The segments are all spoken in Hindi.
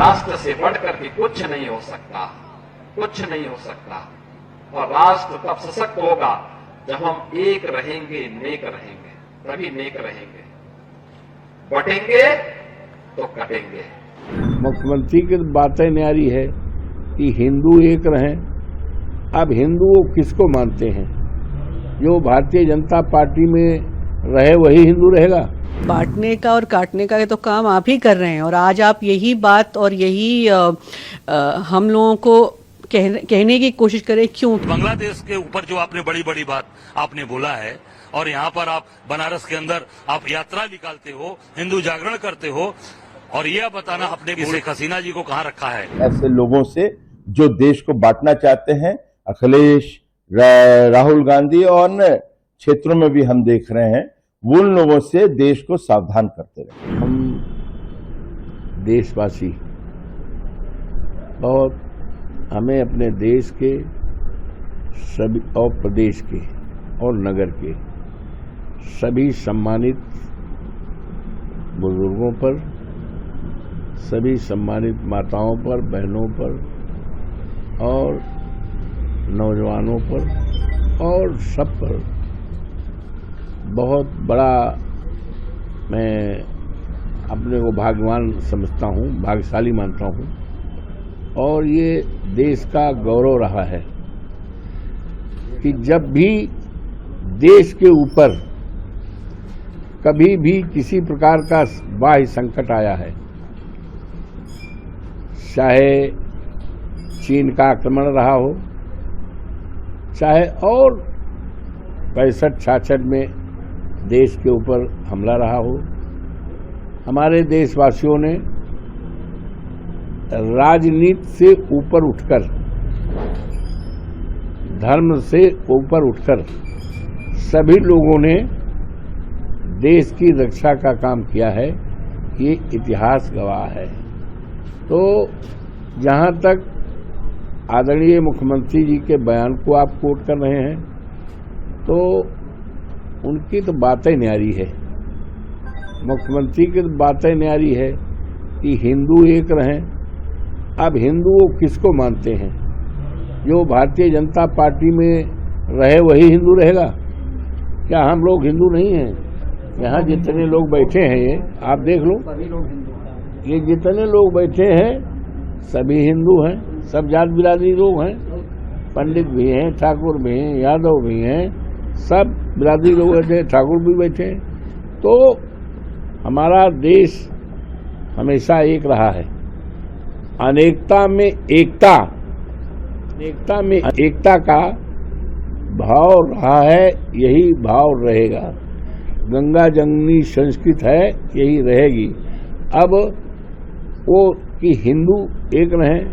राष्ट्र से बढ़कर के कुछ नहीं हो सकता, कुछ नहीं हो सकता। और राष्ट्र तब सशक्त होगा जब हम एक रहेंगे, नेक रहेंगे, तभी नेक रहेंगे। बटेंगे तो कटेंगे। मुख्यमंत्री की बातें न्यारी है कि हिंदू एक रहें। अब हिंदू वो किसको मानते हैं? जो भारतीय जनता पार्टी में रहे वही हिंदू रहेगा। बांटने का और काटने का तो काम आप ही कर रहे हैं, और आज आप यही बात और यही हम लोगों को कहने की कोशिश करें। क्यों? बांग्लादेश के ऊपर जो आपने बड़ी बड़ी बात आपने बोला है, और यहाँ पर आप बनारस के अंदर आप यात्रा निकालते हो, हिंदू जागरण करते हो, और यह बताना अपने शेख हसीना जी को कहाँ रखा है। ऐसे लोगों से जो देश को बांटना चाहते हैं, अखिलेश, राहुल गांधी और अन्य क्षेत्रों में भी हम देख रहे हैं, उन लोगों से देश को सावधान करते रहे। हम देशवासी और हमें अपने देश के सभी और प्रदेश के और नगर के सभी सम्मानित बुजुर्गों पर, सभी सम्मानित माताओं पर, बहनों पर और नौजवानों पर और सब पर बहुत बड़ा मैं अपने को भाग्यवान समझता हूँ, भाग्यशाली मानता हूँ। और ये देश का गौरव रहा है कि जब भी देश के ऊपर कभी भी किसी प्रकार का बाह्य संकट आया है, चाहे चीन का आक्रमण रहा हो, चाहे और 65-66 में देश के ऊपर हमला रहा हो, हमारे देशवासियों ने राजनीति से ऊपर उठकर, धर्म से ऊपर उठकर सभी लोगों ने देश की रक्षा का काम किया है। ये इतिहास गवाह है। तो जहां तक आदरणीय मुख्यमंत्री जी के बयान को आप कोट कर रहे हैं, तो उनकी तो बातें न्यारी है। मुख्यमंत्री की तो बातें न्यारी है कि हिंदू एक रहें। अब हिंदू वो किसको मानते हैं? जो भारतीय जनता पार्टी में रहे वही हिंदू रहेगा। क्या हम लोग हिंदू नहीं हैं? यहाँ जितने लोग बैठे हैं, ये आप देख लो, ये जितने लोग बैठे हैं सभी हिंदू हैं, सब जात बिरादरी लोग हैं। पंडित भी हैं, ठाकुर भी हैं, यादव भी हैं, सब बिरादरी लोग बैठे, ठाकुर भी बैठे हैं। तो हमारा देश हमेशा एक रहा है। अनेकता में एकता, अनेकता में एकता का भाव रहा है, यही भाव रहेगा। गंगा जमनी संस्कृत है, यही रहेगी। अब वो कि हिंदू एक रहें,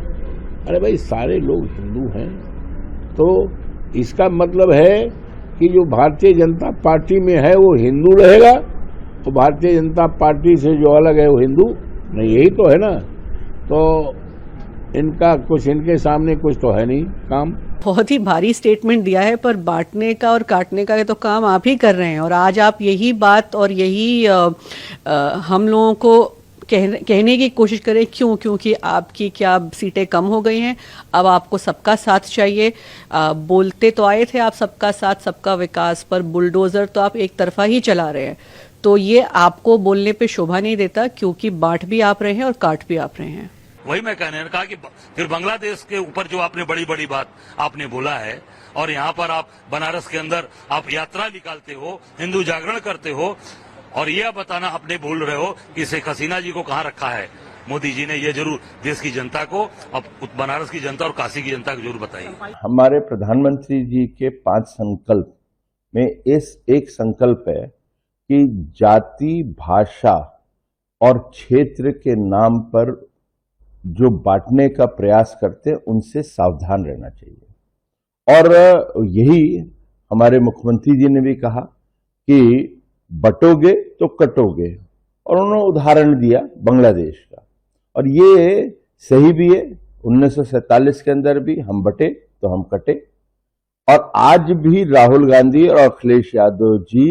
अरे भाई सारे लोग हिंदू हैं, तो इसका मतलब है कि जो भारतीय जनता पार्टी में है वो हिंदू रहेगा, तो भारतीय जनता पार्टी से जो अलग है वो हिंदू नहीं। यही तो है ना। तो इनका कुछ, इनके सामने कुछ तो है नहीं काम। बहुत ही भारी स्टेटमेंट दिया है, पर बांटने का और काटने का तो काम आप ही कर रहे हैं, और आज आप यही बात और यही हम लोगों को कहने की कोशिश करें। क्यों? क्योंकि आपकी क्या सीटें कम हो गई हैं, अब आपको सबका साथ चाहिए। बोलते तो आए थे आप सबका साथ, सबका विकास, पर बुलडोजर तो आप एक तरफा ही चला रहे हैं। तो ये आपको बोलने पे शोभा नहीं देता, क्योंकि बांट भी आप रहे हैं और काट भी आप रहे हैं। वही मैं कहने ने कहा कि फिर बांग्लादेश के ऊपर जो आपने बड़ी बड़ी बात आपने बोला है, और यहाँ पर आप बनारस के अंदर आप यात्रा निकालते हो, हिंदू जागरण करते हो, और यह बताना अपने भूल रहे हो कि शेख हसीना जी को कहाँ रखा है। मोदी जी ने ये जरूर देश की जनता को, अब बनारस की जनता और काशी की जनता को जरूर बताइए। हमारे प्रधानमंत्री जी के 5 संकल्प में इस एक संकल्प है कि जाति, भाषा और क्षेत्र के नाम पर जो बांटने का प्रयास करते हैं उनसे सावधान रहना चाहिए। और यही हमारे मुख्यमंत्री जी ने भी कहा कि बटोगे तो कटोगे, और उन्होंने उदाहरण दिया बांग्लादेश का, और ये सही भी है। 1947 के अंदर भी हम बटे तो हम कटे, और आज भी राहुल गांधी और अखिलेश यादव जी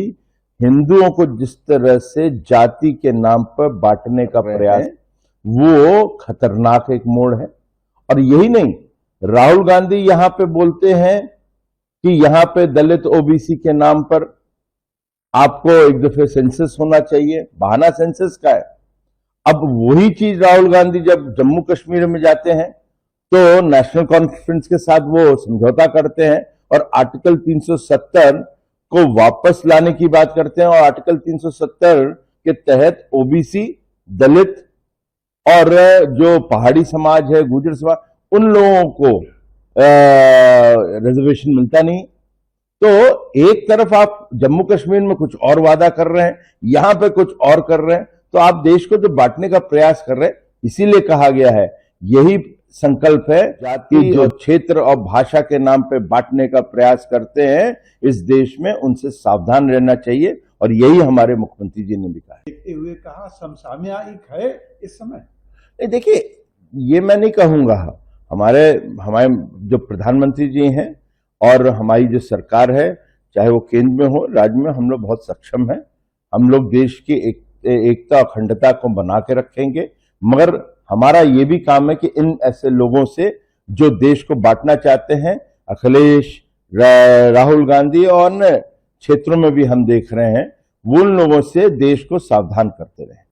हिंदुओं को जिस तरह से जाति के नाम पर बांटने का प्रयास, वो खतरनाक एक मोड़ है। और यही नहीं, राहुल गांधी यहां पे बोलते हैं कि यहां पे दलित ओबीसी के नाम पर आपको एक दफे सेंसस होना चाहिए। बहाना सेंसस का है। अब वही चीज राहुल गांधी जब जम्मू कश्मीर में जाते हैं तो नेशनल कॉन्फ्रेंस के साथ वो समझौता करते हैं और आर्टिकल 370 को वापस लाने की बात करते हैं, और आर्टिकल 370 के तहत ओबीसी, दलित और जो पहाड़ी समाज है, गुर्जर समाज, उन लोगों को रिजर्वेशन मिलता नहीं। तो एक तरफ आप जम्मू कश्मीर में कुछ और वादा कर रहे हैं, यहां पे कुछ और कर रहे हैं, तो आप देश को जो बांटने का प्रयास कर रहे हैं। इसीलिए कहा गया है, यही संकल्प है, जाति जो क्षेत्र और भाषा के नाम पे बांटने का प्रयास करते हैं इस देश में, उनसे सावधान रहना चाहिए। और यही हमारे मुख्यमंत्री जी ने भी कहा है। देखते हुए कहा समसामयिक है इस समय। देखिए, ये मैं नहीं कहूंगा। हमारे जो प्रधानमंत्री जी हैं और हमारी जो सरकार है, चाहे वो केंद्र में हो, राज्य में, हम लोग बहुत सक्षम हैं। हम लोग देश की एकता अखंडता को बना के रखेंगे। मगर हमारा ये भी काम है कि इन ऐसे लोगों से जो देश को बांटना चाहते हैं, अखिलेश, राहुल गांधी और अन्य क्षेत्रों में भी हम देख रहे हैं, वो उन लोगों से देश को सावधान करते रहे।